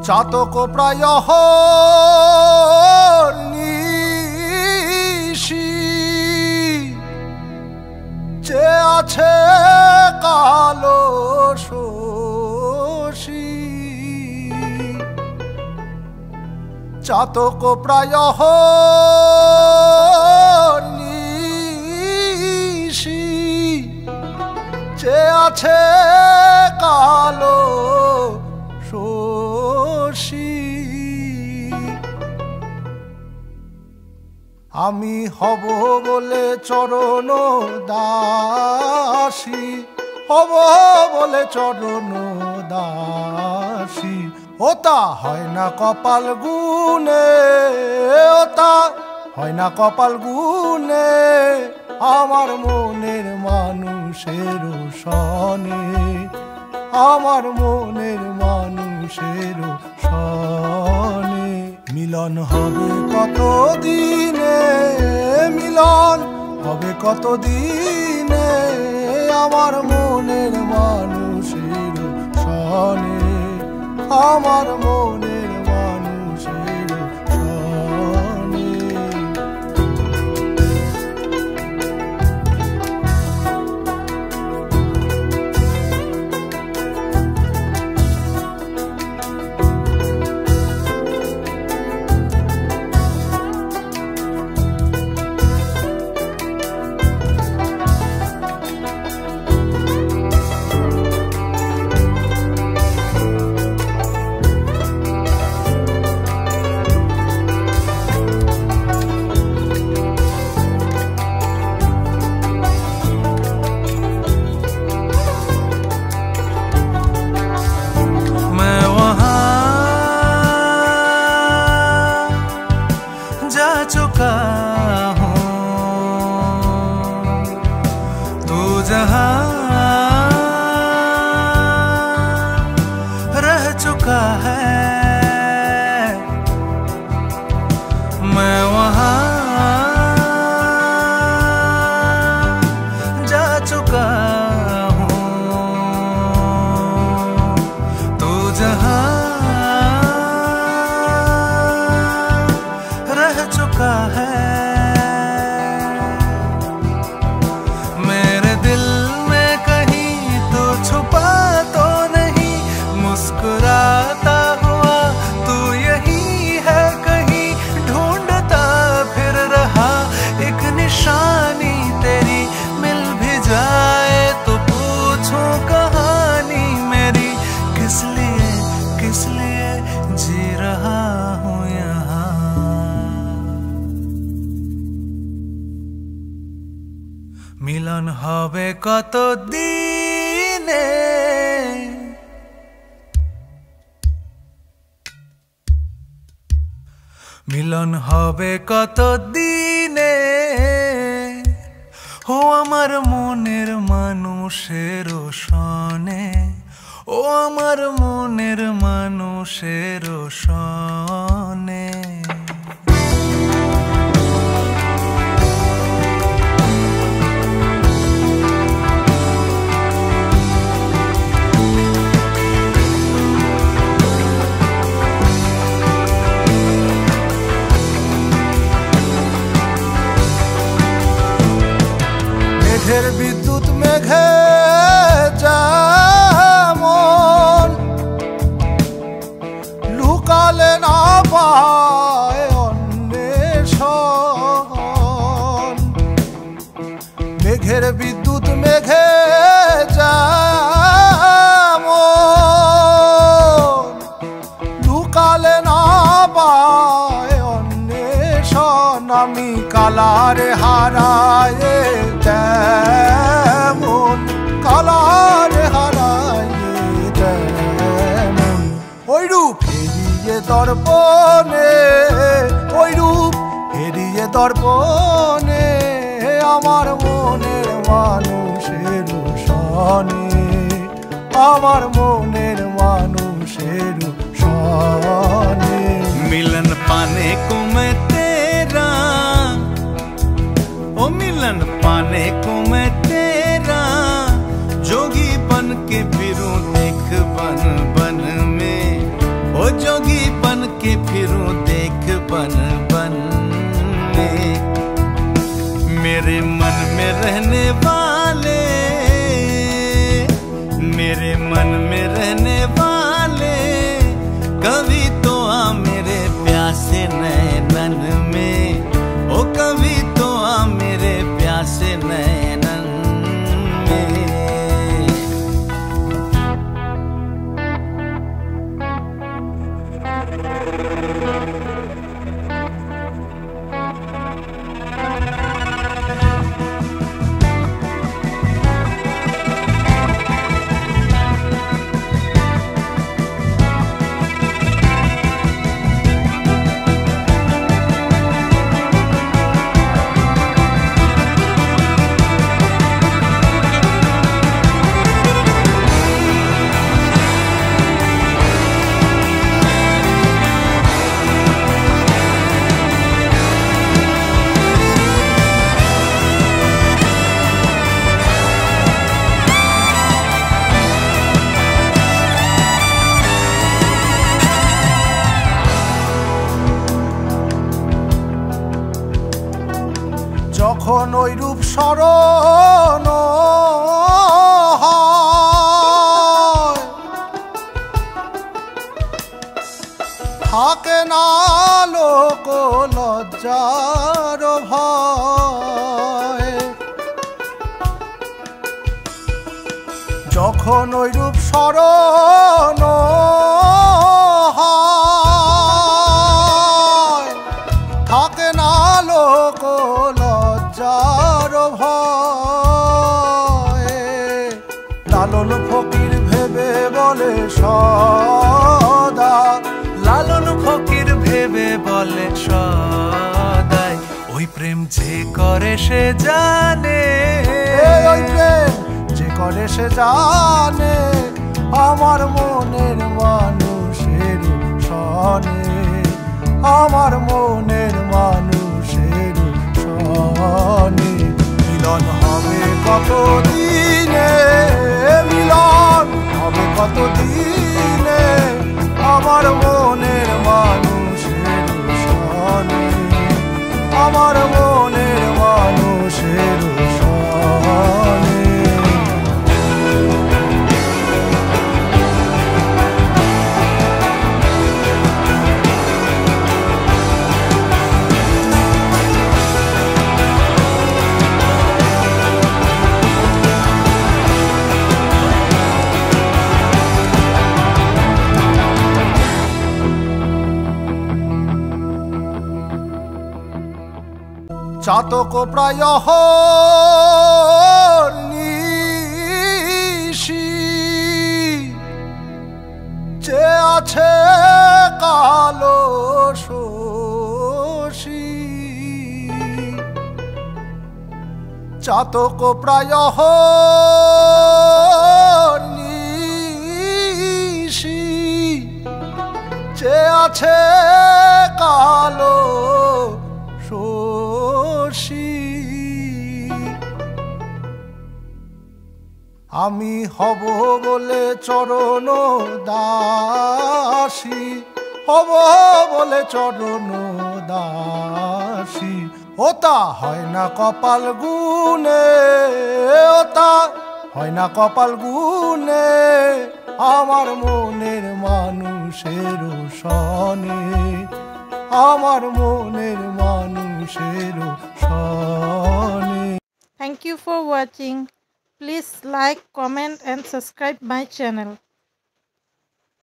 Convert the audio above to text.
চাতক প্রায় নিশি যে আছে কালো শশী চাতক প্রায় নিশি যে আছে কালো শশী আমি হব বলে চরণ দাসী হব বলে চরণ দাসী ওটা হয় না কপাল গুনে ওটা হয় না কপাল গুনে আমার মনের মানুষের সনে আমার মনের মানুষের সনে মিলন হবে কত দিনে মিলন হবে কত দিনে আমার মনের মানুষের সনে আমার মনের মানুষের সনে चुका हूँ तू जहाँ रह चुका है मैं वहाँ जा चुका हूँ तू जहाँ चुका है मेरे दिल में कहीं तो छुपा तो नहीं मुस्कुराता हुआ तू यही है कहीं ढूंढता फिर रहा एक निशानी तेरी मिल भी जाए तो पूछूं कहानी मेरी किस लिए जी रहा हूँ यहाँ মিলন হবে কত দিনে মিলন হবে কত দিনে ও আমার মনের মানুষের সনে ও আমার মনের মানুষের সনে মেঘের বিদ্যুৎ মেঘে যেমন লুকালে না পায় অন্বেষণ মেঘের বিদ্যুৎ মেঘে যেমন লুকালে না পায় অন্বেষণ আমি কালারে হারায় যেমন কালারে হারায় যেমন ওই রূপ হেরিয়ে দর্পণে ওই রূপ হেরিয়ে দর্পণে আমার মনের মানুষের সনে আমার মনের মানুষের মানুষের সনে। मिलन पाने को मैं तेरा, ओ मिलन पाने को मैं तेरा, जोगी बन के फिरूं देख बन बन में, ओ जोगी बन के फिरूं देख बन बन में। मेरे मन में रहने वाले, मेरे मन में रहने वाले, कभी तो आ मेरे प्यासे नैनन में, ओ कभी तो आ मेरे प्यासे नैनन में। যখন ওই রূপ স্মরণ হয়, থাকে না লোক লজ্জার ভয়। যখন ওই রূপ স্মরণ হয়, থাকে না লোক লজ্জার ভয়ে। লালন ফকির ভেবে বলে সদা, লালন ফকির ভেবে বলে সদাই, ওই প্রেম যে করে সে জানে, ওই প্রেম যে করে সে জানে, আমার মনের মানুষের সনে, আমার মনের মানুষের সনে। মিলন হবে কতদিনে, মিলন হবে কতদিনে, আমার মনের মানুষের সনে, আমার মনের মানুষের সনে। চাতক প্রায় নিশি, যে আছে কালো শশী। চাতক প্রায় নিশি, যে আছে কালো শশী। আমি হব বলে চরণ দাসী, হব বলে চরণ দাসী। ওতা হয় না কপাল গুনে, ওতা হয় না কপাল গুনে, আমার মনের মানুষের সনে, আমার মনের মানুষের সনে। Thank you for watching. Please like, comment and subscribe my channel.